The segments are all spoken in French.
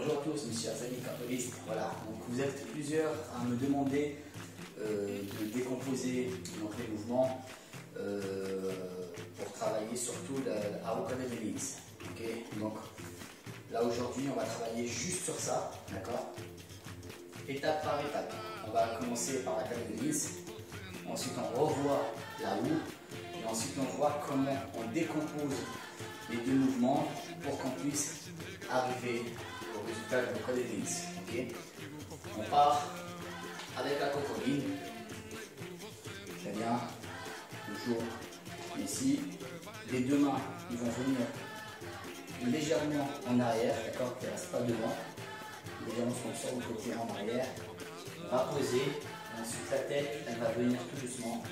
Bonjour à tous, monsieur Arsani Cartoliste. Voilà, donc vous êtes plusieurs à me demander de décomposer donc, les mouvements pour travailler surtout la Arukada des Links. Okay, donc là aujourd'hui on va travailler juste sur ça, d'accord? Étape par étape. On va commencer par la Arukada des Links, ensuite on revoit la roue et ensuite on voit comment on décompose les deux mouvements pour qu'on puisse arriver au résultat de l'Arukada des Links. Okay, on part avec la cocoline. Très bien. Toujours ici. Les deux mains, ils vont venir légèrement en arrière, d'accord, qui ne restent pas devant. Légèrement sur le côté en arrière. On va poser. Et ensuite la tête, elle va venir tout doucement.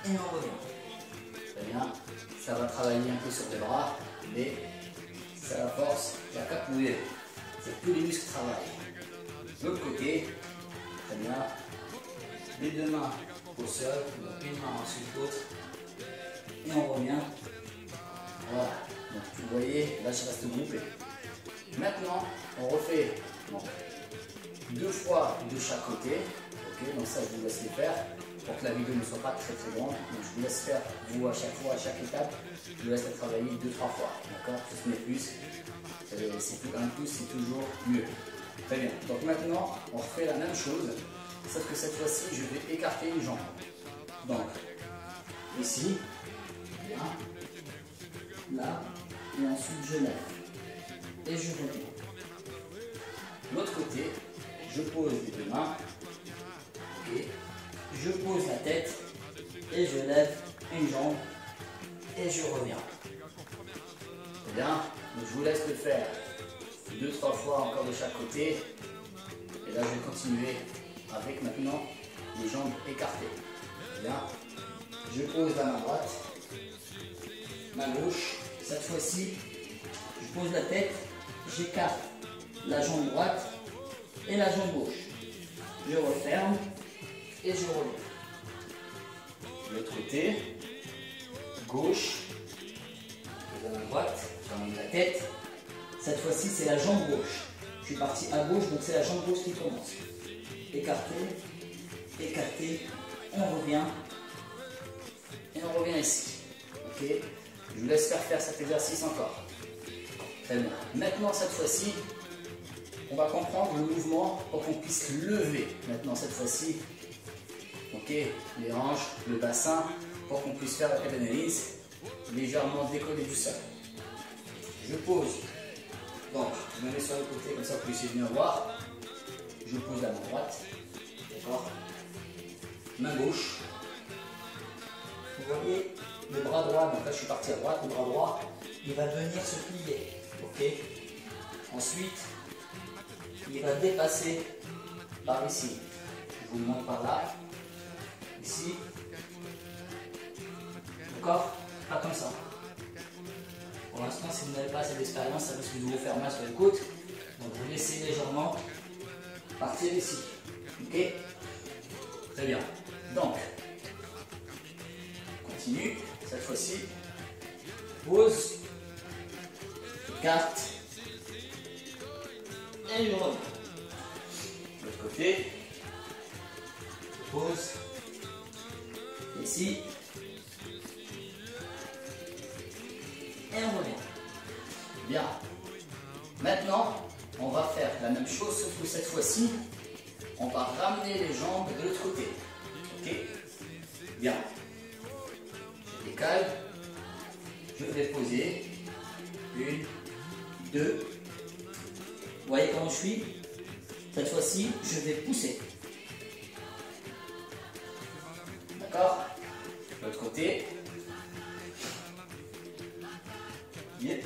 Et on revient. Très bien. Ça va travailler un peu sur les bras, mais c'est la force, la capoeira. C'est tous les muscles travaillent. L'autre côté, très bien. Les deux mains au sol, donc une main ensuite l'autre. Et on revient. Voilà. Donc vous voyez, là je reste groupé. Maintenant, on refait donc, 2 fois de chaque côté. Ok, donc ça je vous laisse le faire pour que la vidéo ne soit pas très grande. Donc je vous laisse faire vous à chaque fois, à chaque étape. Je vous laisse la travailler 2-3 fois. D'accord, si ce n'est plus. C'est tout un plus, c'est toujours mieux. Très bien. Donc maintenant, on refait la même chose, sauf que cette fois-ci, je vais écarter une jambe. Donc, ici, bien, là, et ensuite je lève. Et je reviens. L'autre côté, je pose les deux mains, et je pose la tête, et je lève une jambe, et je reviens. Très bien. Donc je vous laisse le faire 2-3 fois encore de chaque côté. Et là, je vais continuer avec maintenant les jambes écartées. Bien. Je pose la main droite, main gauche. Cette fois-ci, je pose la tête, j'écarte la jambe droite et la jambe gauche. Je referme et je reviens. L'autre côté, gauche, la main droite, j'emmène la tête. Cette fois-ci, c'est la jambe gauche. Je suis parti à gauche, donc c'est la jambe gauche qui commence. Écarté, écarté, on revient. Et on revient ici. Ok. Je vous laisse faire cet exercice encore. Très bien. Maintenant, cette fois-ci, on va comprendre le mouvement pour qu'on puisse lever. Maintenant, cette fois-ci, ok, les hanches, le bassin, pour qu'on puisse faire la pédanalyse légèrement décollé du sol. Je pose. Donc, je me mets sur le côté, comme ça vous puissiez bien voir. Je pose la main droite. D'accord. Main gauche. Vous voyez le bras droit, donc là je suis parti à droite, le bras droit, il va venir se plier. Ok. Ensuite, il va dépasser par ici. Je vous le montre par là. Ici. D'accord. Pas comme ça. Pour l'instant, si vous n'avez pas assez d'expérience, ça risque de vous faire mal sur les côtes. Donc vous laissez légèrement partir ici. Ok. Très bien. Donc, continue. Cette fois-ci, pose, écarte, et je reviens. De l'autre côté, pose, ici, et on revient. Bien. Maintenant, on va faire la même chose, sauf que cette fois-ci, on va ramener les jambes de l'autre côté. Ok. Bien. Je décale. Je vais poser. 1, 2. Vous voyez comment je suis? Cette fois-ci, je vais pousser. D'accord? L'autre côté. Bien.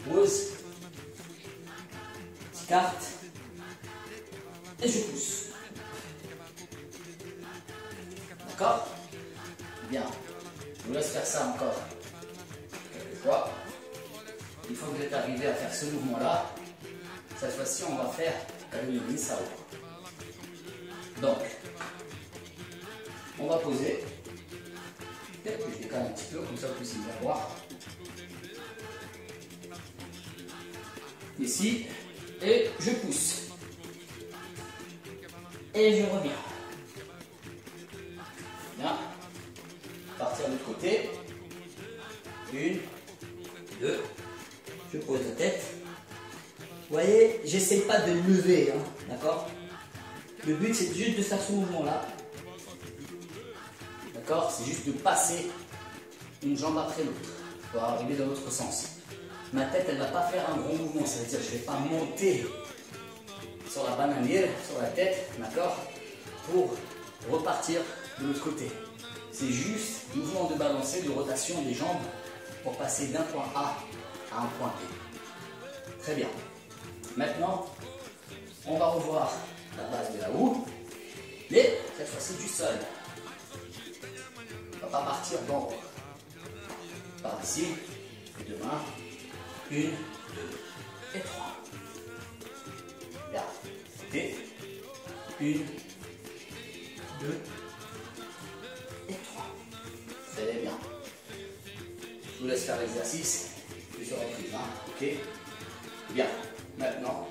On pose. J'écarte. Et je pousse. D'accord? Bien. Je vous laisse faire ça encore quelques fois. Une fois que vous êtes arrivé à faire ce mouvement-là, cette fois-ci, on va faire le Nisao. Donc, on va poser. Peut-être que je décale un petit peu, comme ça vous puissiez bien voir. ici, et je pousse. Et je reviens. Bien. Partir de l'autre côté. 1, 2. Je pose la tête. Vous voyez, j'essaie pas de lever, hein, d'accord? Le but c'est juste de faire ce mouvement-là. D'accord? C'est juste de passer une jambe après l'autre pour arriver dans l'autre sens. Ma tête, elle ne va pas faire un gros mouvement, ça veut dire que je ne vais pas monter sur la bananière, sur la tête, d'accord? Pour repartir de l'autre côté. C'est juste mouvement de balancé, de rotation des jambes pour passer d'un point A à un point B. Très bien. Maintenant, on va revoir la base de la houe, mais cette fois-ci du sol. On ne va pas partir d'en haut. Par ici, et deux mains, 1, 2 et 3. Bien. Et 1, 2 et 3. Très bien. Je vous laisse faire l'exercice. Plusieurs reprises. Ok. Bien. Maintenant,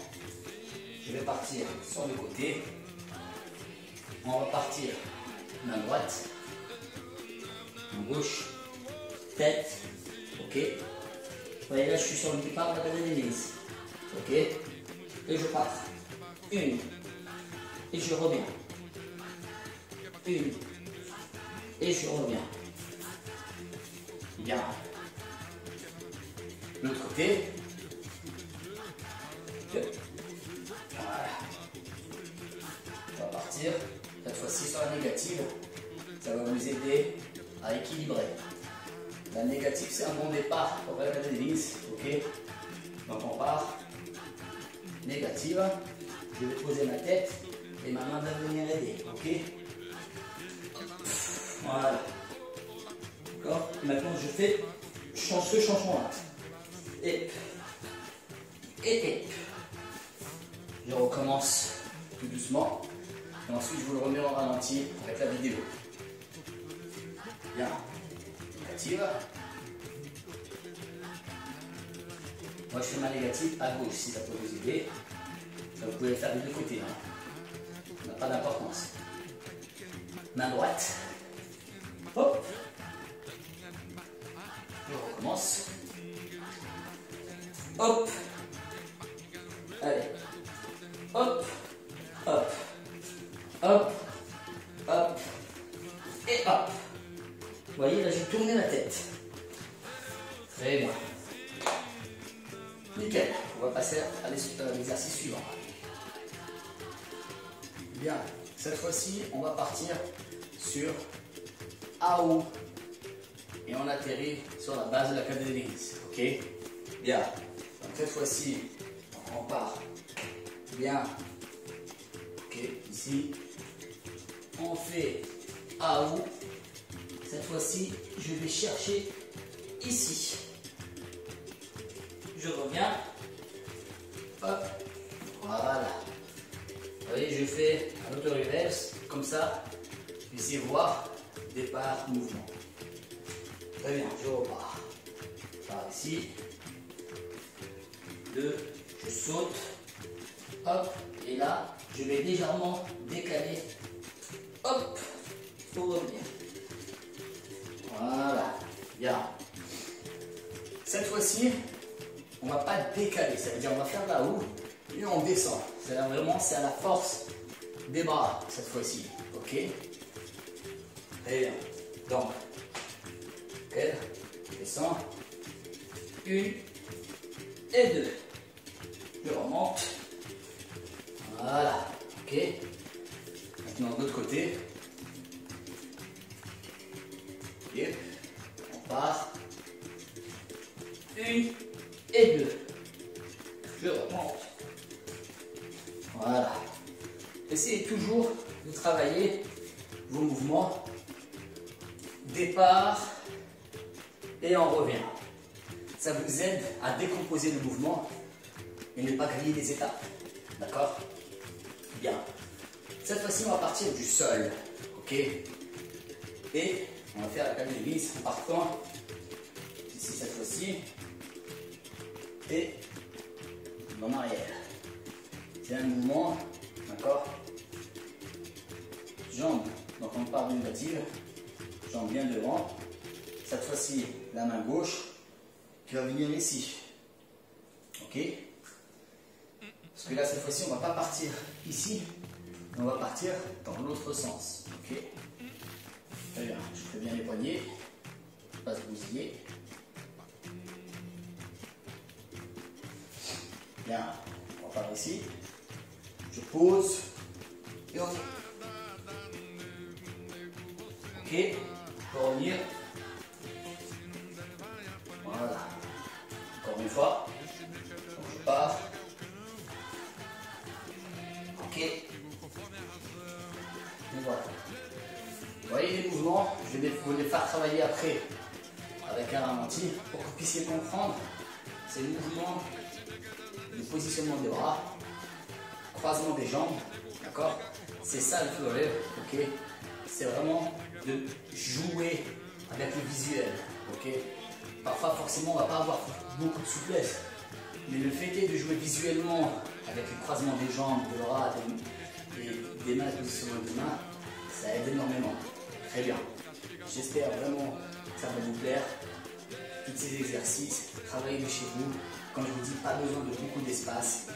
je vais partir sur le côté. On va partir main droite, main gauche, tête. Ok. Vous voyez là, je suis sur le départ de la pédale d'église. Ok. Et je pars. 1. Et je reviens. 1. Et je reviens. Bien. L'autre côté. Voilà. On va partir. Cette fois-ci sur la négative. Ça va vous aider à équilibrer. La négative, c'est un bon départ pour la pédale d'église. Ok. Donc on part. Négative. Je vais poser ma tête et ma main va venir aider. Ok. Voilà. D'accord. Maintenant, je fais ce changement-là. Et je recommence tout doucement. Et ensuite, je vous le remets en ralenti avec la vidéo. Bien. Négative. Moi, je fais ma négative à gauche si ça peut vous aider. Ça, vous pouvez le faire des deux côtés. Hein. Ça n'a pas d'importance. Main droite. Hop. Je recommence. Hop. Allez. Hop. Hop. Hop. Hop. Et hop. Vous voyez, là, j'ai tourné la tête. Très bien. Nickel. On va passer à l'exercice suivant. Bien. Cette fois-ci, on va partir sur AO. Et on atterrit sur la base de la pédale d'église. Ok. Bien. Donc cette fois-ci, on part bien. Ok. Ici, on fait AO. Cette fois-ci, je vais chercher ici. Je reviens. Hop. Voilà. Vous voyez, je fais un auto-reverse. Comme ça, vous puissiez voir départ, mouvement. Très bien, je repars. Par ici. 2, je saute. Hop. Et là, je vais légèrement décaler. Hop. Pour revenir. Voilà. Bien. Cette fois-ci, on ne va pas décaler. Ça veut dire on va faire la houe et on descend. C'est vraiment, c'est à la force des bras cette fois-ci. Ok. Très bien. Donc, je descends. 1 et 2. Je remonte. Voilà. Ok. Maintenant, de l'autre côté. Et on part. 1 et 2. Je remonte. Voilà. Essayez toujours de travailler vos mouvements. Départ et on revient. Ça vous aide à décomposer le mouvement et ne pas griller les étapes. D'accord? Bien. Cette fois-ci, on va partir du sol. Ok? Et on va faire la pédale d'église en partant ici cette fois-ci. Et en arrière. C'est un mouvement, d'accord? Jambes, donc on part d'une relative, jambes bien devant. Cette fois-ci, la main gauche qui va venir ici. Ok? Parce que là, cette fois-ci, on ne va pas partir ici, on va partir dans l'autre sens. Ok? Très bien, je fais bien les poignets, pas se bousiller. Bien, on part ici, je pose et on vient. Ok, pour revenir. Voilà. Encore une fois. Donc je pars. Ok. Et voilà. Vous voyez les mouvements, je vais vous les faire travailler après avec un ralenti pour que vous puissiez comprendre. C'est le mouvement, le positionnement des bras, croisement des jambes, d'accord? C'est ça le flow rêve, ok? C'est vraiment de jouer avec le visuel, ok? Parfois, forcément, on ne va pas avoir beaucoup de souplesse, mais le fait est de jouer visuellement avec le croisement des jambes, des bras, des mains, le positionnement des mains, ça aide énormément. Très bien. J'espère vraiment que ça va vous plaire. Tous ces exercices, travaillez de chez vous. Quand je vous dis pas besoin de beaucoup d'espace.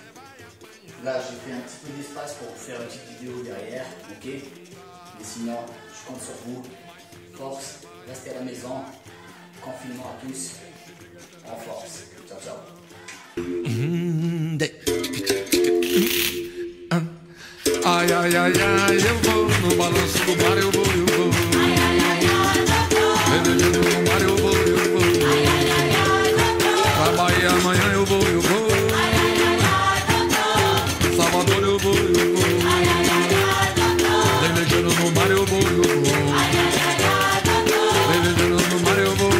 Là, j'ai fait un petit peu d'espace pour faire une petite vidéo derrière, ok? Mais sinon, je compte sur vous. Force, restez à la maison. Confinement à tous. En force. Ciao, ciao. Ai, ai, ai, ai, eu vou no balanço do mar, eu vou. Velejando no mar, eu vou. Pra Bahia amanhã eu vou. Salvador eu vou. Velejando no mar, eu vou. Velejando no mar, eu vou.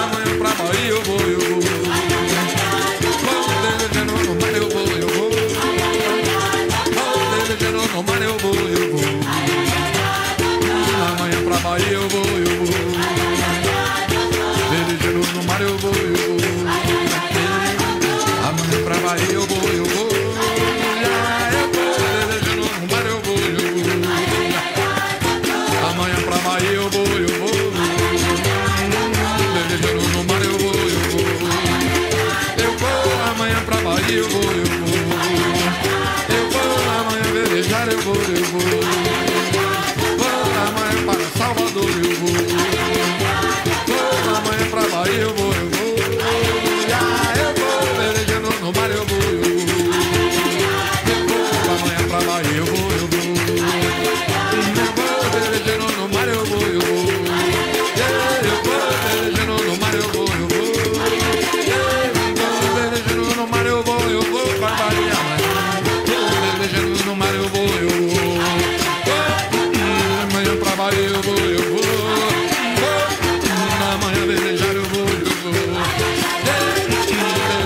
Amanhã pra Bahia eu vou. Velejando no mar, eu vou. No mar eu vou. Amanhã pra Bahia eu vou. Velejando no mar eu vou. Amanhã pra Bahia eu vou. Velejando no mar eu vou. Amanhã pra Bahia eu vou. Velejando no mar eu vou. Eu vou amanhã pra Bahia eu vou. Velejar eu vou. Vou amanhã para Salvador eu vou. Vou amanhã pra Bahia eu vou. Eu vou velejando no mar eu vou. Eu vou amanhã pra Bahia eu vou. Eu vou velejando no mar eu vou. Eu vou velejando no mar eu vou. Eu vou velejando no mar eu vou pra Bahia amanhã. Velejando no mar eu vou. Amanhã pra Bahia eu vou. Amanhã velejar eu vou.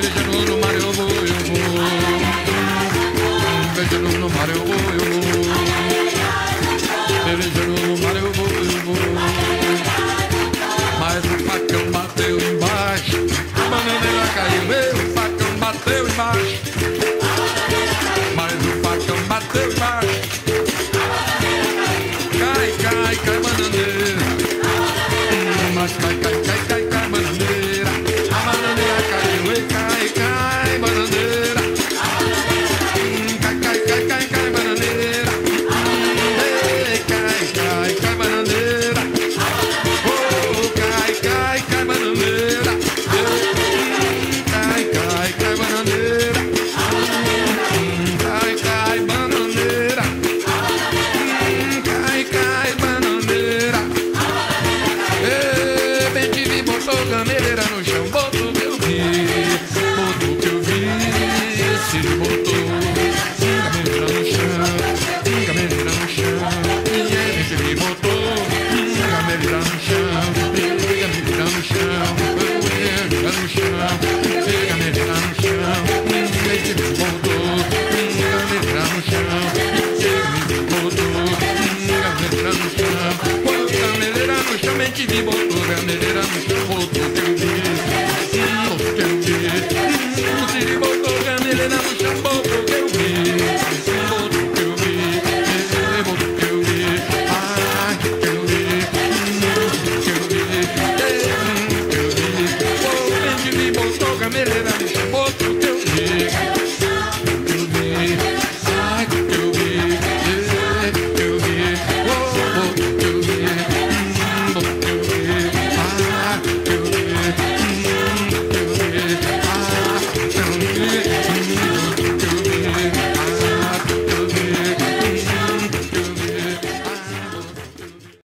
Velejando no mar eu vou. Velejando no mar eu vou. Velejando no mar eu vou. Mas o facão bateu embaixo, a bananeira caiu, o facão bateu embaixo. Mas o facão bateu embaixo. Cai, bananeira. Mas cai, bananeira. A bananeira caiu, e cai, bananeira. Cai, bananeira. Cai, bananeira. Oh, cai, bananeira. Cai, bananeira. Gameleira no chão, botou que eu vi, se botou. Gameleira no chão, gameleira no chão, e ele botou. Gameleira no chão, gameleira no chão, gameleira no chão, gameleira no chão, e ele botou. Gameleira no chão, ele botou. Gameleira no chão, gameleira no chão, MTV botou. Gameleira no chão, botou.